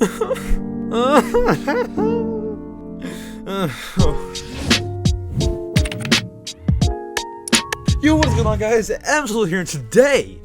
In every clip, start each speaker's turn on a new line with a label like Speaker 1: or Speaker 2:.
Speaker 1: Yo, what's going on, guys? EmSwizzle here, and today,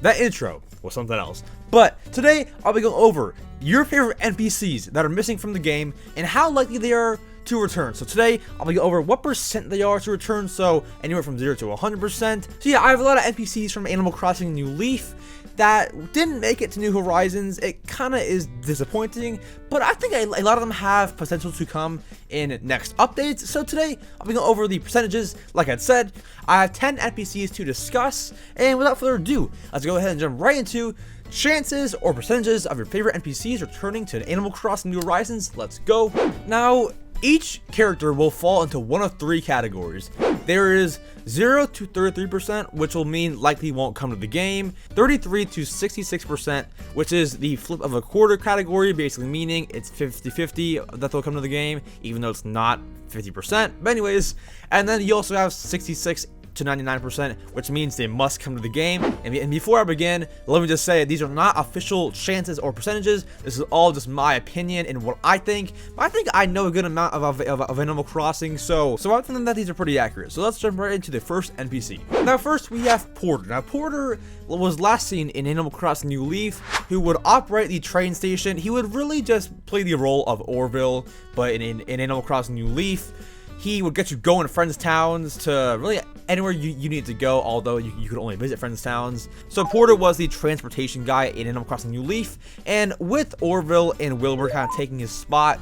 Speaker 1: that intro was something else. But today, I'll be going over your favorite NPCs that are missing from the game and how likely they are to return. So today, I'll be going over what percent they are to return, so anywhere from 0 to 100%. So yeah, I have a lot of NPCs from Animal Crossing New Leaf that didn't make it to New Horizons. It kind of is disappointing, but I think a lot of them have potential to come in next updates. So today, I'll be going over the percentages. Like I said, I have 10 NPCs to discuss, and without further ado, let's go ahead and jump right into chances or percentages of your favorite NPCs returning to Animal Crossing New Horizons. Let's go. Now, each character will fall into one of three categories. There is 0 to 33%, which will mean likely won't come to the game. 33 to 66%, which is the flip of a quarter category, basically meaning it's 50-50 that they'll come to the game, even though it's not 50%. But anyways, and then you also have 66 to 99%, which means they must come to the game. And before I begin, let me just say these are not official chances or percentages. This is all just my opinion and what I think. But I think I know a good amount of Animal Crossing, so I think that these are pretty accurate. So let's jump right into the first NPC. Now first we have Porter. Now Porter was last seen in Animal Crossing New Leaf, who would operate the train station. He would really just play the role of Orville, but in Animal Crossing New Leaf, he would get you going to friends' towns, to really anywhere you need to go, although you could only visit friends' towns. So Porter was the transportation guy in Animal Crossing New Leaf, and with Orville and Wilbur kind of taking his spot,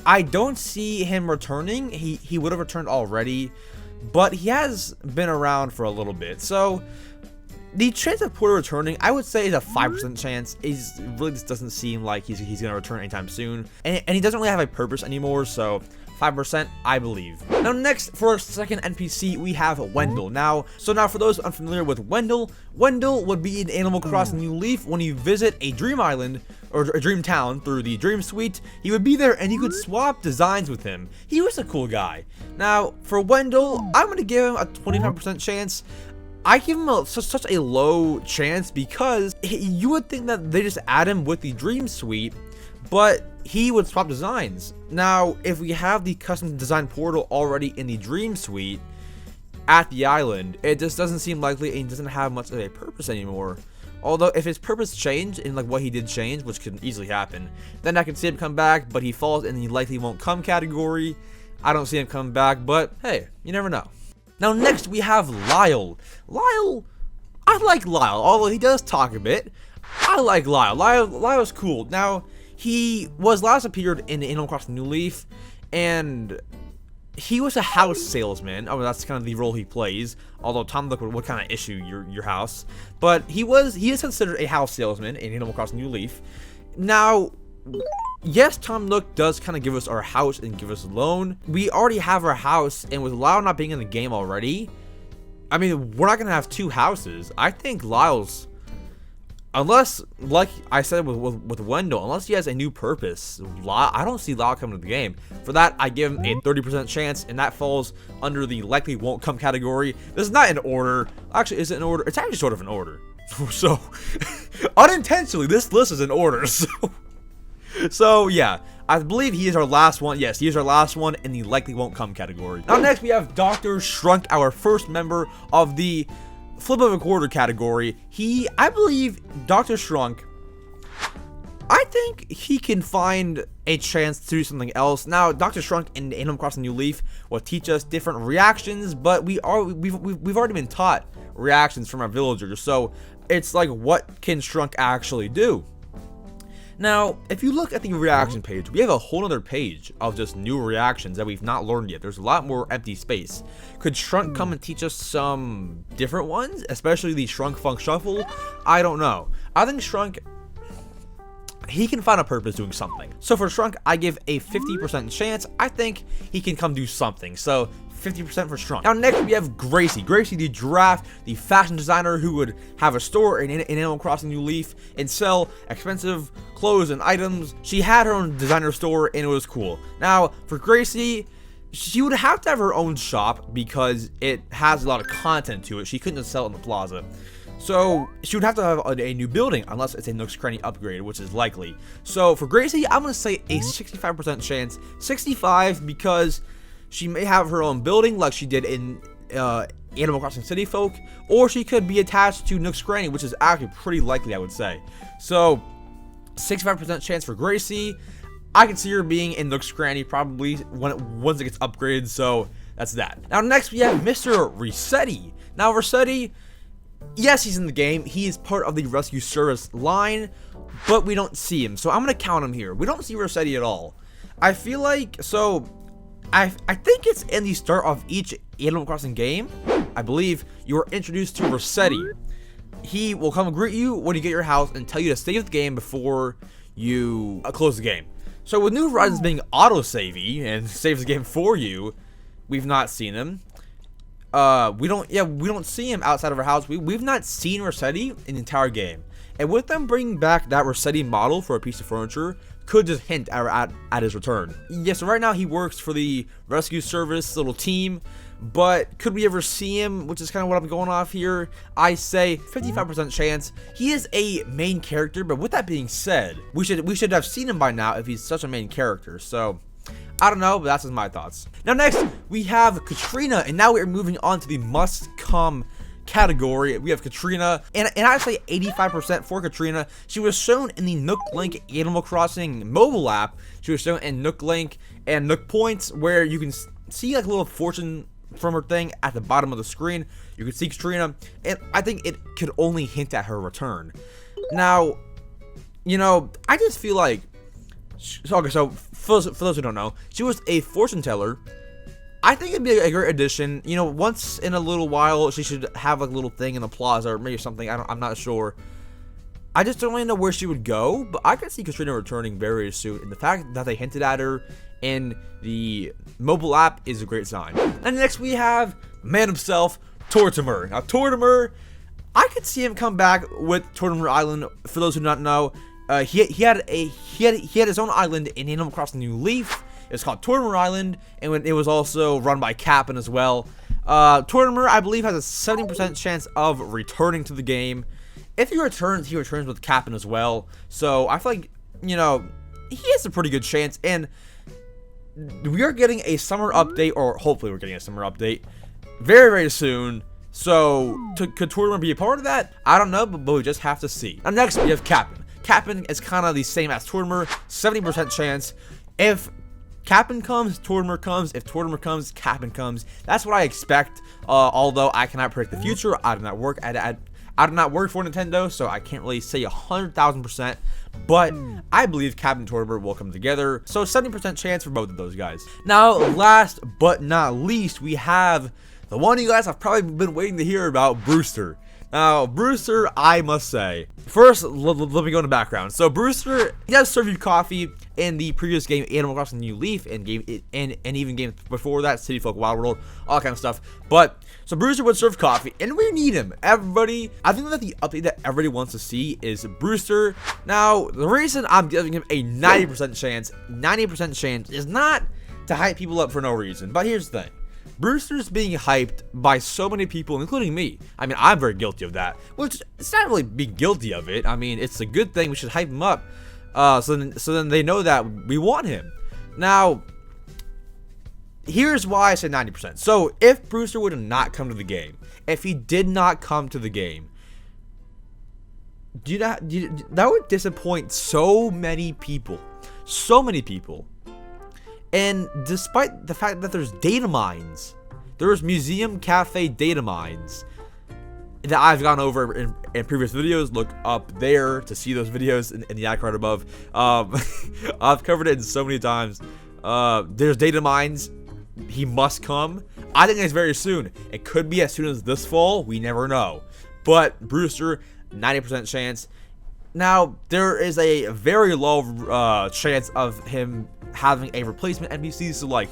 Speaker 1: I don't see him returning. He would have returned already, but he has been around for a little bit. So the chance of Porter returning, I would say, is a 5% chance. It really just doesn't seem like he's going to return anytime soon, and he doesn't really have a purpose anymore, so 5%, I believe. Now next, for our second NPC, we have Wendell. Now for those unfamiliar with Wendell would be in Animal Crossing New Leaf. When you visit a dream island or a dream town through the dream suite, he would be there and you could swap designs with him. He was a cool guy. Now for Wendell, I'm gonna give him a 25% chance. I give him such a low chance because you would think that they just add him with the dream suite, but he would swap designs. Now, if we have the custom design portal already in the dream suite at the island, it just doesn't seem likely, and he doesn't have much of a purpose anymore. Although if his purpose changed in like what he did change, which could easily happen, then I can see him come back, but he falls in the likely won't come category. I don't see him coming back, but hey, you never know. Now next we have Lyle. I like Lyle, although he does talk a bit. I like Lyle. Lyle's cool. Now, he was last appeared in Animal Crossing New Leaf, and he was a house salesman. Oh, that's kind of the role he plays. Although Tom Nook would kind of issue your house, but he is considered a house salesman in Animal Crossing New Leaf. Now, yes, Tom Nook does kind of give us our house and give us a loan. We already have our house, and with Lyle not being in the game already, I mean, we're not gonna have two houses. I think Lyle's, unless, like I said with Wendell, unless he has a new purpose, I don't see Lyle coming to the game. For that, I give him a 30% chance, and that falls under the likely won't come category. This is not in order. Actually, is it in order? It's actually sort of in order. So, unintentionally, this list is in order. So yeah, I believe he is our last one. Yes, he is our last one in the likely won't come category. Now next, we have Dr. Shrunk, our first member of the flip of a quarter category. I believe Dr. Shrunk, I think he can find a chance to do something else. Now, Dr. Shrunk in Animal Crossing New Leaf will teach us different reactions, but we've already been taught reactions from our villagers, so it's like, what can Shrunk actually do? Now, if you look at the reaction page, we have a whole other page of just new reactions that we've not learned yet. There's a lot more empty space. Could Shrunk come and teach us some different ones, especially the Shrunk Funk Shuffle? I don't know. I think Shrunk, he can find a purpose doing something. So for Shrunk, I give a 50% chance. I think he can come do something. So 50% for Shrunk. Now next we have Gracie. Gracie, the giraffe, the fashion designer who would have a store in Animal Crossing New Leaf and sell expensive clothes and items. She had her own designer store and it was cool. Now for Gracie, she would have her own shop because it has a lot of content to it. She couldn't just sell it in the plaza. So she would have to have a new building unless it's a Nook's Cranny upgrade, which is likely. So for Gracie, I'm going to say a 65% chance. 65 because she may have her own building like she did in Animal Crossing City Folk, or she could be attached to Nook's Cranny, which is actually pretty likely, I would say. So 65% chance for Gracie. I can see her being in Nook's Cranny probably once it gets upgraded, so that's that. Now next we have Mr. Resetti. Now Resetti, yes, he's in the game. He is part of the rescue service line, but we don't see him. So I'm going to count him here. We don't see Resetti at all. I feel like, so I think it's in the start of each Animal Crossing game. I believe you are introduced to Resetti. He will come greet you when you get your house and tell you to save the game before you close the game. So with New Horizons being auto-savey and saves the game for you, we've not seen him. We don't see him outside of our house. We've not seen Resetti in the entire game. And with them bringing back that Resetti model for a piece of furniture, could just hint at his return. Yes, so right now he works for the rescue service little team, but could we ever see him, which is kind of what I'm going off here? I say 55% chance. He is a main character, but with that being said, we should have seen him by now if he's such a main character. So I don't know, but that's just my thoughts. Now next, we have Katrina, and now we're moving on to the must-come category. We have Katrina, and I say 85% for Katrina. She was shown in the Nook Link Animal Crossing mobile app. She was shown in Nook Link and Nook Points, where you can see like a little fortune from her thing at the bottom of the screen. You can see Katrina, and I think it could only hint at her return. Now, you know, I just feel like, okay, so for those who don't know, she was a fortune teller. I think it'd be a great addition. You know, once in a little while, she should have like a little thing in the plaza or maybe something. I'm not sure. I just don't really know where she would go, but I could see Katrina returning very soon. And the fact that they hinted at her in the mobile app is a great sign. And next we have man himself, Tortimer. Now Tortimer, I could see him come back with Tortimer Island. For those who do not know, he had his own island in Animal Crossing New Leaf. It's called Tortimer Island, and it was also run by Cap'n as well. Tortimer, I believe, has a 70% chance of returning to the game. If he returns with Cap'n as well. So I feel like, you know, he has a pretty good chance. And we are getting a summer update, or hopefully we're getting a summer update very, very soon. So could Tortimer be a part of that? I don't know, but we just have to see. And next we have Cap'n. Cap'n is kind of the same as Tortimer, 70% chance. If Cap'n comes, Tortimer comes. If Tortimer comes, Cap'n comes. That's what I expect. Although I cannot predict the future. I do not work for Nintendo, so I can't really say 100,000%. But I believe Cap'n and Tortimer will come together. So 70% chance for both of those guys. Now, last but not least, we have the one you guys have probably been waiting to hear about, Brewster. Now, Brewster, I must say, first, let me go in the background. So, Brewster, he does serve you coffee in the previous game, Animal Crossing New Leaf, and even games before that, City Folk, Wild World, all kind of stuff. But, so Brewster would serve coffee, and we need him. Everybody, I think that the update that everybody wants to see is Brewster. Now, the reason I'm giving him a 90% chance is not to hype people up for no reason. But here's the thing. Brewster's being hyped by so many people, including me. I mean, I'm very guilty of that. Which, it's not really being guilty of it. I mean, it's a good thing. We should hype him up. So then they know that we want him. Now, here's why I say 90%. So, if Brewster would have not come to the game, if he did not come to the game, that would disappoint so many people. So many people. And despite the fact that there's data mines, there's Museum Cafe data mines that I've gone over in previous videos. Look up there to see those videos in the icon above. I've covered it so many times. There's data mines. He must come. I think it's very soon. It could be as soon as this fall. We never know. But Brewster, 90% chance. Now, there is a very low chance of him having a replacement NPC, so like,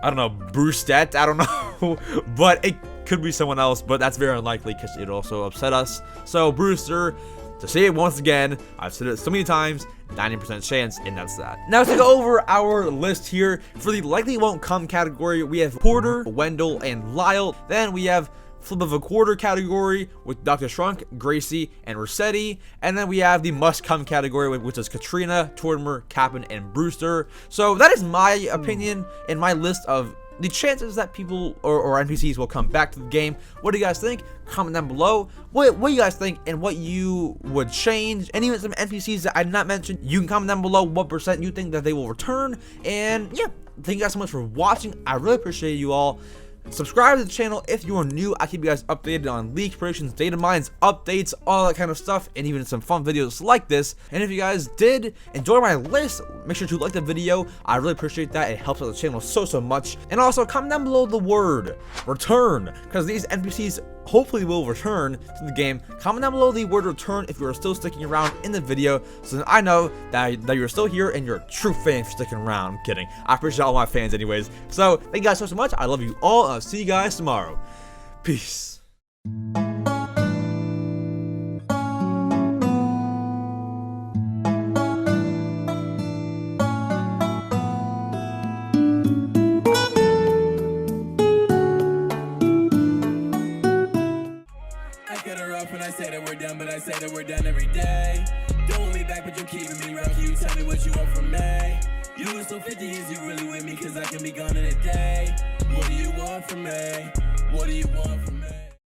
Speaker 1: I don't know, Brewstet, I don't know, but it could be someone else, but that's very unlikely because it also upset us. So Brewster, to say it once again, I've said it so many times, 90% chance, and that's that. Now to go over our list here, for the likely won't come category, we have Porter, Wendell, and Lyle. Then we have flip of a quarter category with Dr. Shrunk, Gracie, and Rossetti. And then we have the must come category, which is Katrina, Tortimer, Captain, and Brewster. So that is my opinion and my list of the chances that people or NPCs will come back to the game. What do you guys think? Comment down below what you guys think and what you would change. And even some NPCs that I did not mention, you can comment down below what % you think that they will return. And yeah, thank you guys so much for watching. I really appreciate you all. Subscribe to the channel if you are new. I keep you guys updated on leaks, predictions, data mines, updates, all that kind of stuff, and even some fun videos like this. And if you guys did enjoy my list, make sure to like the video. I really appreciate that. It helps out the channel so much. And also comment down below the word return, because these NPCs hopefully will return to the game. Comment down below the word return if you are still sticking around in the video, so that I know that you're still here and you're a true fan for sticking around. I'm kidding. I appreciate all my fans anyways. So thank you guys so much. I love you all. I'll see you guys tomorrow. Peace.
Speaker 2: When I say that we're done, but I say that we're done every day. Don't want me back, but you're keeping me rough. You tell me what you want from me. You was so 50, is you really with me? Cause I can be gone in a day. What do you want from me? What do you want from me?